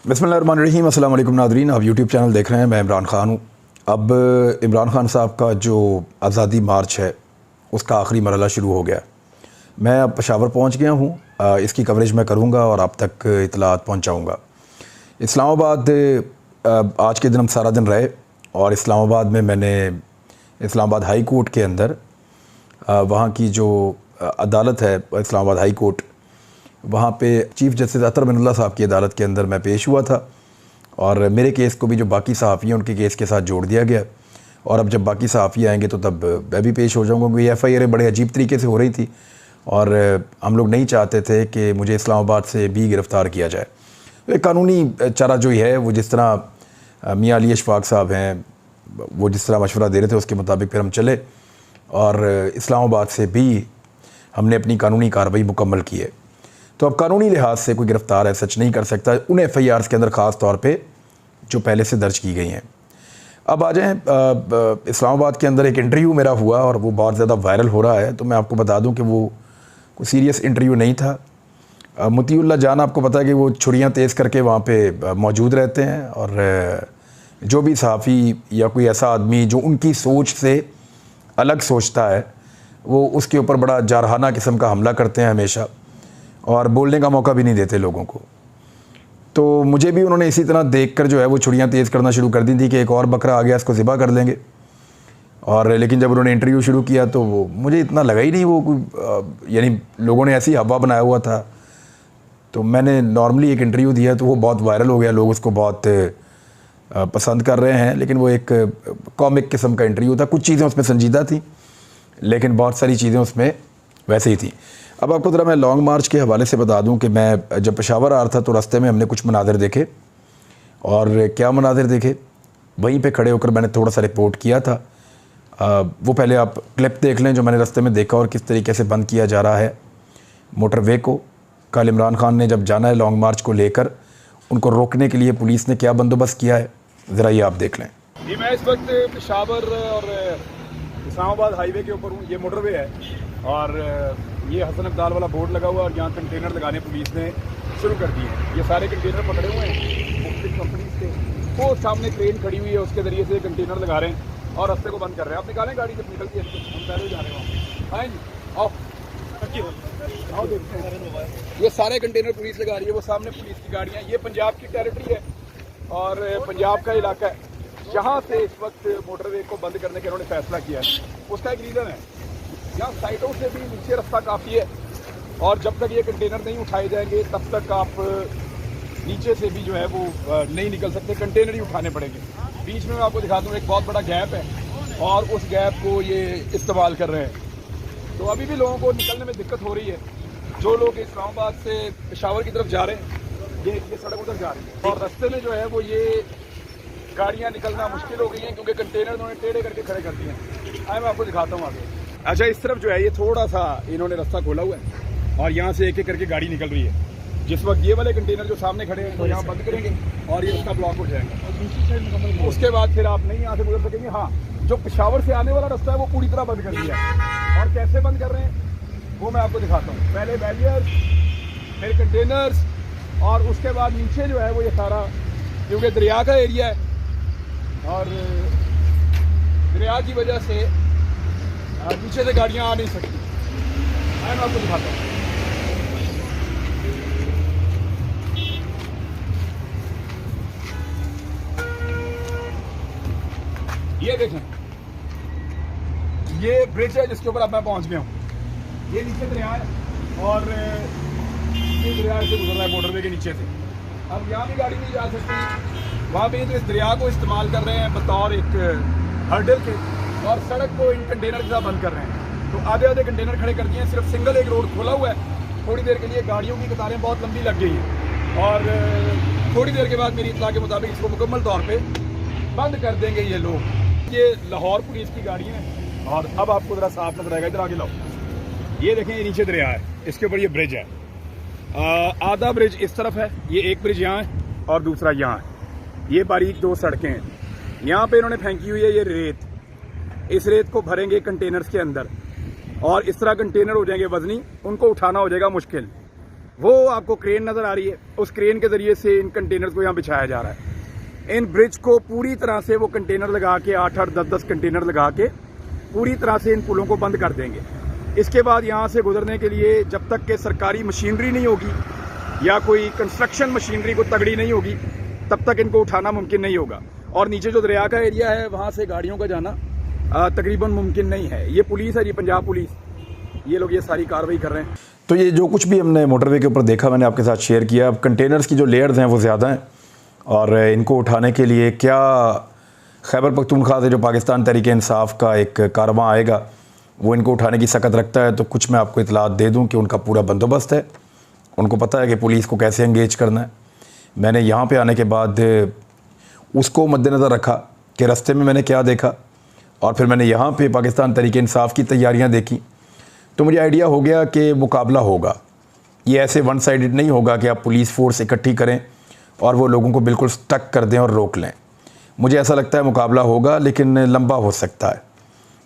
बिस्मिल्लाहिर्रहमानिर्रहीम। अस्सलाम वालेकुम नादरीन, आप यूट्यूब चैनल देख रहे हैं। मैं इमरान ख़ान हूँ। अब इमरान ख़ान साहब का जो आज़ादी मार्च है उसका आखिरी मरहला शुरू हो गया। मैं अब पेशावर पहुँच गया हूँ। इसकी कवरेज मैं करूँगा और आप तक इतलात पहुँचाऊँगा। इस्लामाबाद आज के दिन हम सारा दिन रहे और इस्लामाबाद में मैंने इस्लामाबाद हाई कोर्ट के अंदर वहाँ की जो अदालत है इस्लामाबाद हाई कोर्ट, वहाँ पे चीफ़ जस्टिस अतर मिनुल्लाह साहब की अदालत के अंदर मैं पेश हुआ था और मेरे केस को भी जो बाकी सहाफ़ी हैं उनके केस के साथ जोड़ दिया गया। और अब जब बाकी सहाफ़ी आएंगे तो तब मैं भी पेश हो जाऊँगा, क्योंकि FIR बड़े अजीब तरीके से हो रही थी और हम लोग नहीं चाहते थे कि मुझे इस्लामाबाद से भी गिरफ़्तार किया जाए। एक कानूनी चारा जो है वो जिस तरह मियाँ अली अशफाक साहब हैं वो जिस तरह मशवरा दे रहे थे उसके मुताबिक फिर हम चले और इस्लामाबाद से भी हमने अपनी कानूनी कार्रवाई मुकम्मल की है। तो अब कानूनी लिहाज से कोई गिरफ़्तार है सच नहीं कर सकता उन FIRs के अंदर, ख़ास तौर पे जो पहले से दर्ज की गई हैं। अब आ जाएँ, इस्लामाबाद के अंदर एक इंटरव्यू मेरा हुआ और वो बहुत ज़्यादा वायरल हो रहा है। तो मैं आपको बता दूं कि वो कोई सीरियस इंटरव्यू नहीं था। मुतीउल्लाह जान, आपको पता है कि वो छुरियाँ तेज़ करके वहाँ पे मौजूद रहते हैं और जो भी सहाफ़ी या कोई ऐसा आदमी जो उनकी सोच से अलग सोचता है वो उसके ऊपर बड़ा जारहाना किस्म का हमला करते हैं हमेशा और बोलने का मौका भी नहीं देते लोगों को। तो मुझे भी उन्होंने इसी तरह देखकर जो है वो छुरियाँ तेज़ करना शुरू कर दी थी कि एक और बकरा आ गया, इसको ज़िबा कर लेंगे। और लेकिन जब उन्होंने इंटरव्यू शुरू किया तो वो मुझे इतना लगा ही नहीं, वो कोई यानी लोगों ने ऐसी हवा बनाया हुआ था। तो मैंने नॉर्मली एक इंटरव्यू दिया तो वो बहुत वायरल हो गया, लोग उसको बहुत पसंद कर रहे हैं। लेकिन वो एक कॉमिक किस्म का इंटरव्यू था, कुछ चीज़ें उसमें संजीदा थी लेकिन बहुत सारी चीज़ें उसमें वैसे ही थी। अब आपको ज़रा मैं लॉन्ग मार्च के हवाले से बता दूं कि मैं जब पेशावर आ रहा था तो रास्ते में हमने कुछ मनाज़िर देखे। और क्या मनाज़िर देखे, वहीं पे खड़े होकर मैंने थोड़ा सा रिपोर्ट किया था। वो पहले आप क्लिप देख लें जो मैंने रास्ते में देखा और किस तरीके से बंद किया जा रहा है मोटरवे को। कल इमरान ख़ान ने जब जाना है लॉन्ग मार्च को लेकर, उनको रोकने के लिए पुलिस ने क्या बंदोबस्त किया है, ज़रा ये आप देख लें। जी, मैं इस वक्त पेशावर और इस्लामाबाद हाईवे के ऊपर हूँ। ये मोटरवे है और ये हसन अब्दाल वाला बोर्ड लगा हुआ है और यहाँ कंटेनर लगाने पुलिस ने शुरू कर दिए हैं। ये सारे कंटेनर पकड़े हुए हैं मुख्तलिफ कंपनीज के। वो सामने क्रेन खड़ी हुई है, उसके ज़रिए से कंटेनर लगा रहे हैं और रास्ते को बंद कर रहे हैं। आप निकालें गाड़ी जब निकलती है, हम पहले जा रहे हैं। हाँ जी, आओ देखते हैं। ये सारे कंटेनर पुलिस लगा रही है, वो सामने पुलिस की गाड़ियाँ। ये पंजाब की टेरिटरी है और पंजाब का इलाका है जहाँ से इस वक्त मोटरवे को बंद करने का उन्होंने फैसला किया है। उसका एक रीज़न है, यहाँ साइडों से भी नीचे रास्ता काफ़ी है और जब तक ये कंटेनर नहीं उठाए जाएंगे तब तक आप नीचे से भी जो है वो नहीं निकल सकते, कंटेनर ही उठाने पड़ेंगे। बीच में मैं आपको दिखा दूँ एक बहुत बड़ा गैप है और उस गैप को ये इस्तेमाल कर रहे हैं। तो अभी भी लोगों को निकलने में दिक्कत हो रही है। जो लोग इस्लामाबाद से पेशावर की तरफ जा रहे हैं, ये सड़क उधर जा रही है और रास्ते में जो है वो ये गाड़ियाँ निकलना मुश्किल हो गई हैं क्योंकि कंटेनर उन्होंने टेढ़े करके खड़े कर दिए हैं। आए मैं आपको दिखाता हूँ आगे। अच्छा, इस तरफ जो है ये थोड़ा सा इन्होंने रास्ता खोला हुआ है और यहाँ से एक एक करके गाड़ी निकल रही है। जिस वक्त ये वाले कंटेनर जो सामने खड़े हैं तो यहाँ बंद करेंगे और ये उसका ब्लॉक हो जाएगा। उसके बाद फिर आप नहीं यहाँ से गुजर सकेंगे। हाँ, जो पेशावर से आने वाला रास्ता है वो पूरी तरह बंद कर दिया है। और कैसे बंद कर रहे हैं वो मैं आपको दिखाता हूँ। पहले बैरियर्स, फिर कंटेनर्स और उसके बाद नीचे जो है वो ये सारा, क्योंकि दरिया का एरिया है और दरिया की वजह से नीचे से गाड़ियां आ नहीं सकती। मैं आपको दिखाता हूँ। ये देखें, ये ब्रिज है जिसके ऊपर अब मैं पहुंच गया हूँ। ये नीचे दरिया है और ये दरिया से गुजर रहा है मोटरवे के नीचे से। अब यहाँ भी गाड़ी नहीं जा सकती, वहाँ भी तो इस दरिया को इस्तेमाल कर रहे हैं बतौर एक हर्डल के और सड़क को इन कंटेनर के साथ बंद कर रहे हैं। तो आधे आधे कंटेनर खड़े कर दिए हैं, सिर्फ सिंगल एक रोड खोला हुआ है। थोड़ी देर के लिए गाड़ियों की कतारें बहुत लंबी लग गई हैं और थोड़ी देर के बाद मेरी इत्तला के मुताबिक इसको मुकम्मल तौर पे बंद कर देंगे ये लोग। ये लाहौर पुलिस की गाड़ियाँ हैं और अब आपको ज़रा साफ नजर आएगा। इधर आगे लाओ, ये देखें, ये नीचे दरिया है, इसके ऊपर ये ब्रिज है। आधा ब्रिज इस तरफ है, ये एक ब्रिज यहाँ है और दूसरा यहाँ है। ये बारीक दो सड़कें हैं। यहाँ पे इन्होंने फेंकी हुई है ये रेत। इस रेत को भरेंगे कंटेनर्स के अंदर और इस तरह कंटेनर हो जाएंगे वजनी, उनको उठाना हो जाएगा मुश्किल। वो आपको क्रेन नज़र आ रही है, उस क्रेन के ज़रिए से इन कंटेनर को यहाँ बिछाया जा रहा है। इन ब्रिज को पूरी तरह से वो कंटेनर लगा के 8-8, 10-10 कंटेनर लगा के पूरी तरह से इन पुलों को बंद कर देंगे। इसके बाद यहाँ से गुजरने के लिए जब तक कि सरकारी मशीनरी नहीं होगी या कोई कंस्ट्रक्शन मशीनरी को तगड़ी नहीं होगी, तब तक इनको उठाना मुमकिन नहीं होगा। और नीचे जो दरिया का एरिया है वहाँ से गाड़ियों का जाना तकरीबन मुमकिन नहीं है। ये पुलिस है, ये पंजाब पुलिस, ये लोग ये सारी कार्रवाई कर रहे हैं। तो ये जो कुछ भी हमने मोटरवे के ऊपर देखा, मैंने आपके साथ शेयर किया। अब कंटेनर्स की जो लेयर्स हैं वो ज़्यादा हैं और इनको उठाने के लिए क्या खैबर पख्तूनख्वा से जो पाकिस्तान तहरीक इंसाफ का एक कारवां आएगा वो इनको उठाने की सकत रखता है। तो कुछ मैं आपको इतलात दे दूं कि उनका पूरा बंदोबस्त है, उनको पता है कि पुलिस को कैसे एंगेज करना है। मैंने यहाँ पे आने के बाद उसको मद्देनज़र रखा कि रास्ते में मैंने क्या देखा और फिर मैंने यहाँ पे पाकिस्तान तहरीक इंसाफ की तैयारियाँ देखी, तो मुझे आइडिया हो गया कि मुकाबला होगा। ये ऐसे वन साइडेड नहीं होगा कि आप पुलिस फोर्स इकट्ठी करें और वो लोगों को बिल्कुल स्टक कर दें और रोक लें। मुझे ऐसा लगता है मुकाबला होगा, लेकिन लंबा हो सकता है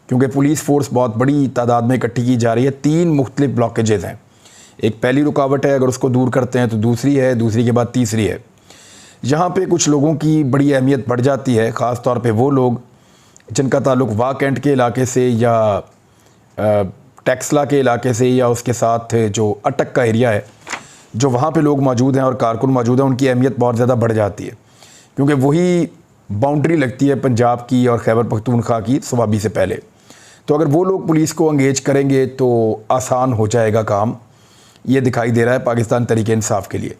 क्योंकि पुलिस फोर्स बहुत बड़ी तादाद में इकट्ठी की जा रही है। 3 मुख्तलिफ ब्लॉकेजेज़ हैं। एक पहली रुकावट है, अगर उसको दूर करते हैं तो दूसरी है, दूसरी के बाद तीसरी है। यहाँ पे कुछ लोगों की बड़ी अहमियत बढ़ जाती है, ख़ास तौर पे वो लोग जिनका ताल्लुक वाह कैंट के इलाके से या टेक्सला के इलाके से या उसके साथ जो अटक का एरिया है, जो वहाँ पे लोग मौजूद हैं और कारकुन मौजूद हैं, उनकी अहमियत बहुत ज़्यादा बढ़ जाती है क्योंकि वही बाउंड्री लगती है पंजाब की और खैबर पख्तूनख्वा की सवाबी से पहले। तो अगर वो लोग पुलिस को एंगेज करेंगे तो आसान हो जाएगा काम, ये दिखाई दे रहा है पाकिस्तान तहरीक इंसाफ के लिए।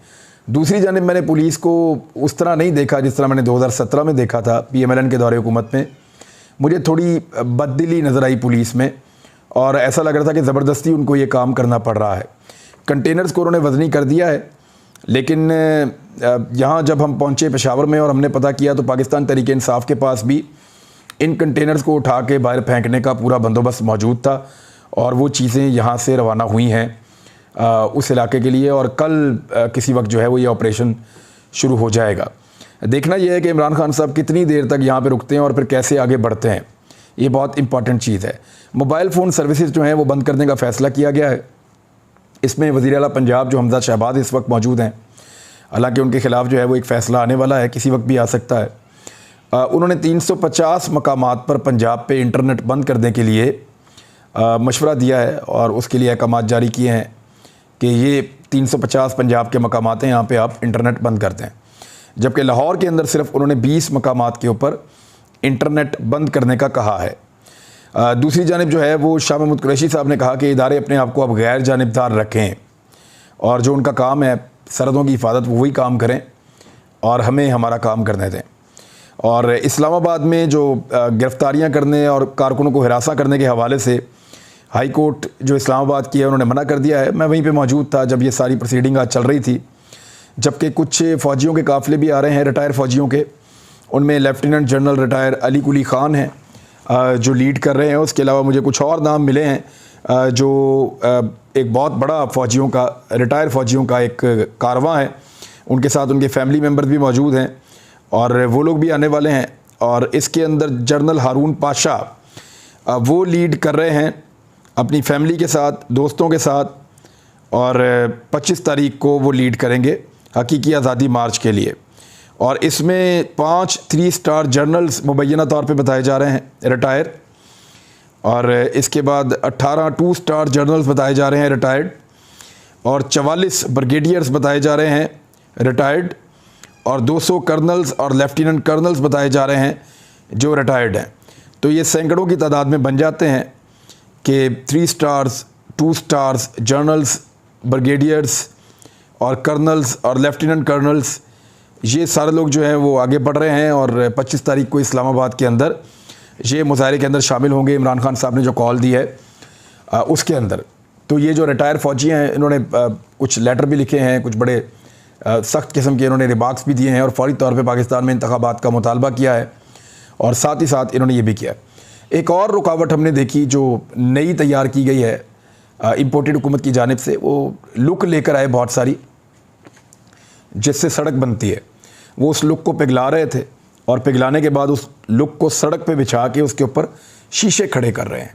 दूसरी जानिब मैंने पुलिस को उस तरह नहीं देखा जिस तरह मैंने 2017 में देखा था PMLN के दौरे हुकूमत में। मुझे थोड़ी बददिली नज़र आई पुलिस में और ऐसा लग रहा था कि ज़बरदस्ती उनको ये काम करना पड़ रहा है। कंटेनर्स को उन्होंने वज़नी कर दिया है, लेकिन यहाँ जब हम पहुँचे पेशावर में और हमने पता किया तो पाकिस्तान तहरीक इंसाफ के पास भी इन कंटेनर्स को उठा के बाहर फेंकने का पूरा बंदोबस्त मौजूद था और वो चीज़ें यहाँ से रवाना हुई हैं उस इलाके के लिए और कल किसी वक्त जो है वो ये ऑपरेशन शुरू हो जाएगा। देखना यह है कि इमरान खान साहब कितनी देर तक यहाँ पे रुकते हैं और फिर कैसे आगे बढ़ते हैं, ये बहुत इंपॉर्टेंट चीज़ है। मोबाइल फ़ोन सर्विसेज जो हैं वो बंद करने का फ़ैसला किया गया है। इसमें वज़ीर आला पंजाब जो हमज़ा शहबाज इस वक्त मौजूद हैं, हालांकि उनके ख़िलाफ़ जो है वो एक फ़ैसला आने वाला है, किसी वक्त भी आ सकता है। उन्होंने 350 मकामात पर पंजाब पे इंटरनेट बंद करने के लिए मशवरा दिया है और उसके लिए अहकामात जारी किए हैं कि ये 350 पंजाब के मकामात हैं, यहाँ पे आप इंटरनेट बंद करते हैं। जबकि लाहौर के अंदर सिर्फ उन्होंने 20 मकामात के ऊपर इंटरनेट बंद करने का कहा है। दूसरी जानिब जो है वो शाह महमूद कुरैशी साहब ने कहा कि इदारे अपने आप को अब गैर जानिबदार रखें और जो उनका काम है सरहदों की हिफाजत वो वही काम करें और हमें हमारा काम करने दें। और इस्लामाबाद में जो गिरफ्तारियां करने और कारकुनों को हिरासा करने के हवाले से हाई कोर्ट जो इस्लामाबाद की है उन्होंने मना कर दिया है। मैं वहीं पे मौजूद था जब ये सारी प्रोसीडिंग आज चल रही थी, जबकि कुछ फ़ौजियों के काफ़िले भी आ रहे हैं, रिटायर फ़ौजियों के। उनमें lieutenant general retire Ali Quli Khan हैं जो लीड कर रहे हैं। उसके अलावा मुझे कुछ और नाम मिले हैं जो एक बहुत बड़ा फ़ौजियों का, रिटायर फ़ौजियों का एक कारवां है, उनके साथ उनके फैमिली मेम्बर्स भी मौजूद हैं और वो लोग भी आने वाले हैं। और इसके अंदर जनरल हारून पाशा वो लीड कर रहे हैं अपनी फैमिली के साथ, दोस्तों के साथ, और 25 तारीख को वो लीड करेंगे हकीकी आज़ादी मार्च के लिए। और इसमें 5 3 स्टार जनरल्स मुबैना तौर पे बताए जा रहे हैं रिटायर, और इसके बाद 18 2 स्टार जनरल्स बताए जा रहे हैं रिटायर्ड, और 44 ब्रिगेडियर्स बताए जा रहे हैं रिटायर्ड, और 200 कर्नल्स और लेफ्टिनेंट कर्नल्स बताए जा रहे हैं जो रिटायर्ड हैं। तो ये सैकड़ों की तादाद में बन जाते हैं कि 3 स्टार्स 2 स्टार्स जनरल्स, ब्रिगेडियर्स और कर्नल्स और लेफ्टिनेंट कर्नल्स, ये सारे लोग जो हैं वो आगे बढ़ रहे हैं और 25 तारीख को इस्लामाबाद के अंदर ये मुजाहरे के अंदर शामिल होंगे। इमरान खान साहब ने जो कॉल दी है उसके अंदर। तो ये जो रिटायर फ़ौजी हैं इन्होंने कुछ लेटर भी लिखे हैं, कुछ बड़े सख्त किस्म के इन्होंने रिमार्क्स भी दिए हैं और फौरी तौर पे पाकिस्तान में इंतखाबात का मुतालबा किया है, और साथ ही साथ इन्होंने ये भी किया। एक और रुकावट हमने देखी जो नई तैयार की गई है इम्पोर्टेड हुकूमत की जानिब से, वो लुक लेकर आए बहुत सारी जिससे सड़क बनती है। वो उस लुक को पिघला रहे थे और पिघलाने के बाद उस लुक को सड़क पे बिछा के उसके ऊपर शीशे खड़े कर रहे हैं,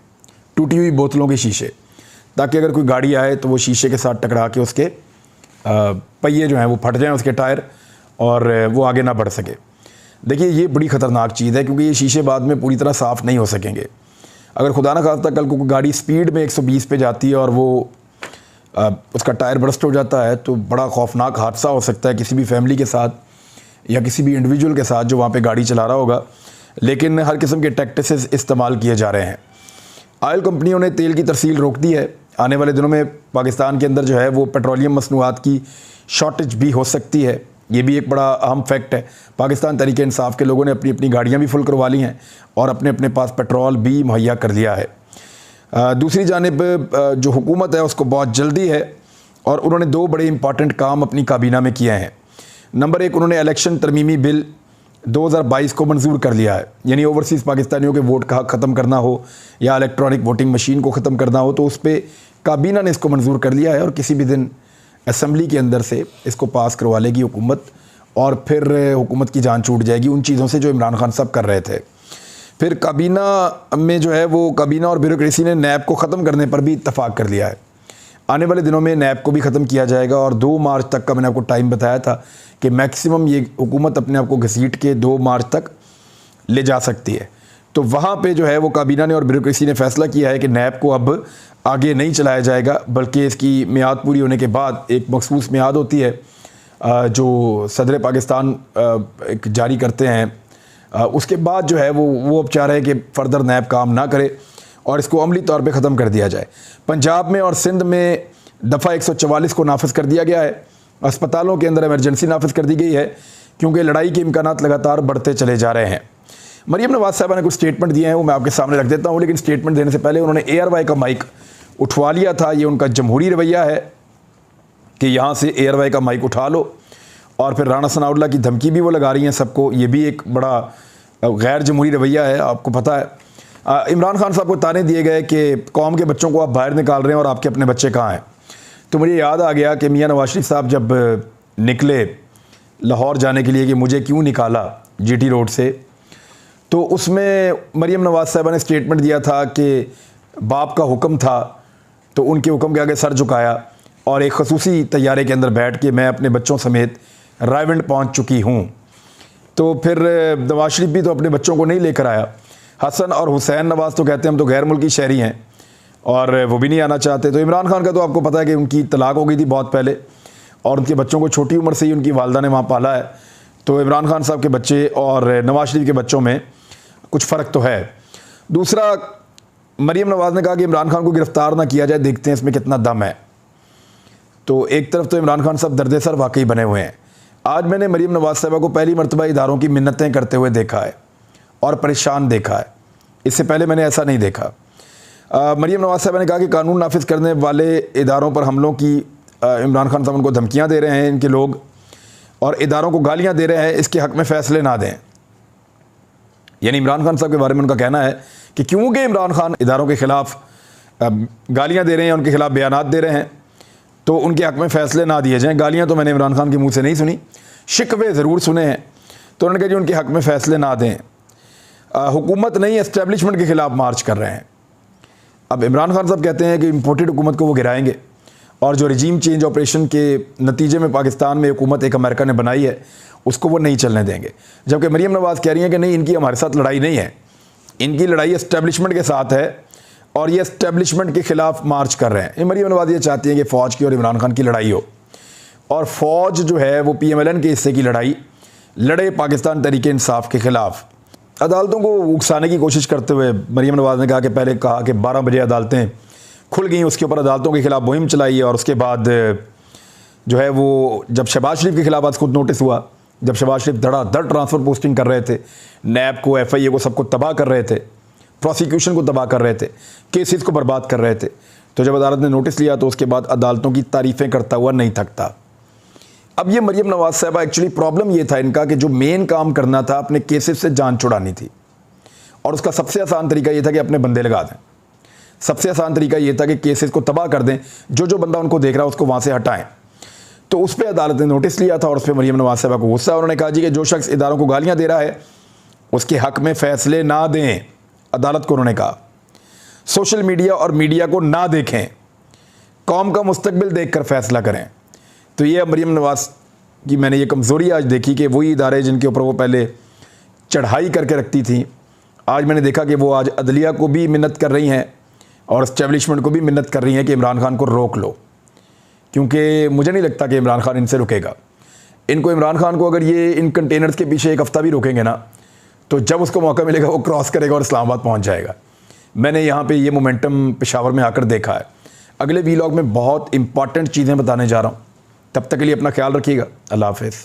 टूटी हुई बोतलों के शीशे, ताकि अगर कोई गाड़ी आए तो वो शीशे के साथ टकरा के उसके पहिए जो हैं वो फट जाएं उसके टायर और वो आगे ना बढ़ सके। देखिए ये बड़ी ख़तरनाक चीज़ है क्योंकि ये शीशे बाद में पूरी तरह साफ़ नहीं हो सकेंगे। अगर खुदा ना खास्ता कल को गाड़ी स्पीड में 120 पे जाती है और वो उसका टायर बर्स्ट हो जाता है तो बड़ा खौफनाक हादसा हो सकता है किसी भी फैमिली के साथ या किसी भी इंडिविजुअल के साथ जो वहाँ पे गाड़ी चला रहा होगा। लेकिन हर किस्म के टैक्टिसेस इस्तेमाल किए जा रहे हैं। ऑयल कंपनियों ने तेल की तरसील रोक दी है। आने वाले दिनों में पाकिस्तान के अंदर जो है वो पेट्रोलियम मसनूआत की शॉर्टेज भी हो सकती है। ये भी एक बड़ा अहम फैक्ट है। पाकिस्तान तहरीक इंसाफ के लोगों ने अपनी अपनी गाड़ियाँ भी फुल करवा ली हैं और अपने अपने पास पेट्रोल भी मुहैया कर लिया है। दूसरी जानिब जो हुकूमत है उसको बहुत जल्दी है और उन्होंने 2 बड़े इंपॉर्टेंट काम अपनी काबीना में किए हैं। नंबर 1, उन्होंने इलेक्शन तरमीमी बिल 2022 को मंजूर कर लिया है। यानी ओवरसीज़ पाकिस्तानियों के वोट का हक ख़त्म करना हो या इलेक्ट्रॉनिक वोटिंग मशीन को ख़त्म करना हो तो उस पर काबीना ने इसको मंजूर कर लिया है और किसी भी दिन असम्बली के अंदर से इसको पास करवा लेगी हुकूमत और फिर हुकूमत की जान छूट जाएगी उन चीज़ों से जो इमरान खान साहब कर रहे थे। फिर काबीना में जो है वो काबीना और ब्यूरोक्रेसी ने नैब को ख़त्म करने पर भी इत्तफाक कर लिया है। आने वाले दिनों में नैब को भी ख़त्म किया जाएगा और 2 मार्च तक का मैंने आपको टाइम बताया था कि मैक्सिमम ये हुकूमत अपने आप को घसीट के 2 मार्च तक ले जा सकती है। तो वहाँ पे जो है वो काबीना ने और ब्यूरोक्रेसी ने फ़ैसला किया है कि नैब को अब आगे नहीं चलाया जाएगा बल्कि इसकी मियाद पूरी होने के बाद एक मखसूस मियाद होती है जो सदर पाकिस्तान एक जारी करते हैं। उसके बाद जो है वो अब चाह रहे हैं कि फ़र्दर नैब काम ना करे और इसको अमली तौर पे ख़त्म कर दिया जाए। पंजाब में और सिंध में दफ़ा 144 को नाफिज कर दिया गया है। अस्पतालों के अंदर इमरजेंसी नाफिज कर दी गई है क्योंकि लड़ाई के इम्कानात लगातार बढ़ते चले जा रहे हैं। मरीम नवाज़ साहबा ने कुछ स्टेटमेंट दिए हैं वो मैं आपके सामने रख देता हूँ, लेकिन स्टेटमेंट देने से पहले उन्होंने ARY का माइक उठवा लिया था। ये उनका जमहूरी रवैया है कि यहाँ से ARY का माइक उठा लो और फिर राना सनाउल्लाह की धमकी भी वो लगा रही हैं सबको। ये भी एक बड़ा गैर जमहूरी रवैया है, आपको पता है। इमरान खान साहब को ताने दिए गए कि कौम के बच्चों को आप बाहर निकाल रहे हैं और आपके अपने बच्चे कहाँ हैं। तो मुझे याद आ गया कि मियाँ नवाज शरीफ साहब जब निकले लाहौर जाने के लिए कि मुझे क्यों निकाला GT रोड से, तो उसमें मरीम नवाज साहबा ने स्टेटमेंट दिया था कि बाप का हुक्म था तो उनके हुक्म के आगे सर झुकाया और एक खसूसी तैयारे के अंदर बैठ के मैं अपने बच्चों समेत रायवंड पहुंच चुकी हूं। तो फिर नवाज शरीफ भी तो अपने बच्चों को नहीं लेकर आया। हसन और हुसैन नवाज तो कहते हैं हम तो गैर मुल्की शहरी हैं और वो भी नहीं आना चाहते। तो इमरान खान का तो आपको पता है कि उनकी तलाक हो गई थी बहुत पहले और उनके बच्चों को छोटी उम्र से ही उनकी वालदा ने वहाँ पाला है। तो इमरान खान साहब के बच्चे और नवाज शरीफ के बच्चों में कुछ फ़र्क तो है। दूसरा, मरीम नवाज़ ने कहा कि इमरान खान को गिरफ़्तार ना किया जाए, देखते हैं इसमें कितना दम है। तो एक तरफ तो इमरान खान साहब दर्द-ए-सर वाकई बने हुए हैं। आज मैंने मरीम नवाज़ साहबा को पहली मरतबा इदारों की मिन्नतें करते हुए देखा है और परेशान देखा है। इससे पहले मैंने ऐसा नहीं देखा। मरीम नवाज़ साहबा ने कहा कि कानून नाफिज करने वाले इदारों पर हमलों की इमरान खान साहब उनको धमकियाँ दे रहे हैं इनके लोग और इदारों को गालियाँ दे रहे हैं, इसके हक़ में फ़ैसले ना दें। यानी इमरान खान साहब के बारे में उनका कहना है कि क्योंकि इमरान खान इदारों के ख़िलाफ़ गालियाँ दे रहे हैं, उनके ख़िलाफ़ बयानात दे रहे हैं, तो उनके हक़ में फ़ैसले ना दिए जाएँ। गालियाँ तो मैंने इमरान खान के मुंह से नहीं सुनी, शिकवे ज़रूर सुने हैं। तो उन्होंने कहा जी उनके हक़ में फ़ैसले ना दें। हुकूमत नहीं, एस्टेब्लिशमेंट के ख़िलाफ़ मार्च कर रहे हैं। अब इमरान खान साहब कहते हैं कि इम्पोर्टेड हुकूमत को वो गिराएंगे और जो रजीम चेंज ऑपरेशन के नतीजे में पाकिस्तान में हुकूमत एक अमेरिका ने बनाई है उसको वो नहीं चलने देंगे। जबकि मरीम नवाज़ कह रही हैं कि नहीं, इनकी हमारे साथ लड़ाई नहीं है, इनकी लड़ाई एस्टेब्लिशमेंट के साथ है और ये एस्टेब्लिशमेंट के ख़िलाफ़ मार्च कर रहे हैं। मरीम नवाज़ ये चाहती हैं कि फ़ौज की और इमरान खान की लड़ाई हो और फ़ौज जो है वो PMLN के हिस्से की लड़ाई लड़े पाकिस्तान तहरीक इंसाफ के ख़िलाफ़। अदालतों को उकसाने की कोशिश करते हुए मरीम नवाज़ ने कहा कि पहले कहा कि 12 बजे अदालतें खुल गई, उसके ऊपर अदालतों के ख़िलाफ़ मुहिम चलाई और उसके बाद जो है वो जब शहबाज शरीफ के ख़िलाफ़ आज खुद नोटिस हुआ, जब शहबाज शरीफ धड़ाधड़ ट्रांसफ़र पोस्टिंग कर रहे थे, नैब को FIA को सबको तबाह कर रहे थे, प्रोसिक्यूशन को तबाह कर रहे थे, केसेस को बर्बाद कर रहे थे, तो जब अदालत ने नोटिस लिया तो उसके बाद अदालतों की तारीफ़ें करता हुआ नहीं थकता। अब ये मरीम नवाज़ साहबा एक्चुअली प्रॉब्लम ये था इनका कि जो मेन काम करना था अपने केसेस से जान छुड़ानी थी और उसका सबसे आसान तरीका ये था कि अपने बंदे लगा दें। सबसे आसान तरीका ये था कि केसेस को तबाह कर दें, जो बंदा उनको देख रहा है उसको वहाँ से हटाएं। तो उस पर अदालत ने नोटिस लिया था और उस पर मरीम नवाज़ साहबा को गुस्सा। उन्होंने कहा जी कि जो शख्स इदारों को गालियाँ दे रहा है उसके हक़ में फ़ैसले ना दें। अदालत को उन्होंने कहा सोशल मीडिया और मीडिया को ना देखें, कौम का मुस्तकबिल देख कर फ़ैसला करें। तो ये मरीम नवाज़ की मैंने ये कमज़ोरी आज देखी कि वही इदारे जिनके ऊपर वो पहले चढ़ाई करके रखती थी, आज मैंने देखा कि वो आज अदलिया को भी मिन्नत कर रही हैं और इस्टेब्लिशमेंट को भी मिन्नत कर रही हैं कि इमरान खान को रोक लो, क्योंकि मुझे नहीं लगता कि इमरान खान इनसे रुकेगा। इनको इमरान खान को अगर ये इन कंटेनर्स के पीछे एक हफ़्ता भी रोकेंगे ना, तो जब उसको मौका मिलेगा वो क्रॉस करेगा और इस्लामाबाद पहुंच जाएगा। मैंने यहाँ पे ये मोमेंटम पेशावर में आकर देखा है। अगले वीलॉग में बहुत इंपॉर्टेंट चीज़ें बताने जा रहा हूँ। तब तक के लिए अपना ख्याल रखिएगा। अल्लाह हाफ़िज़।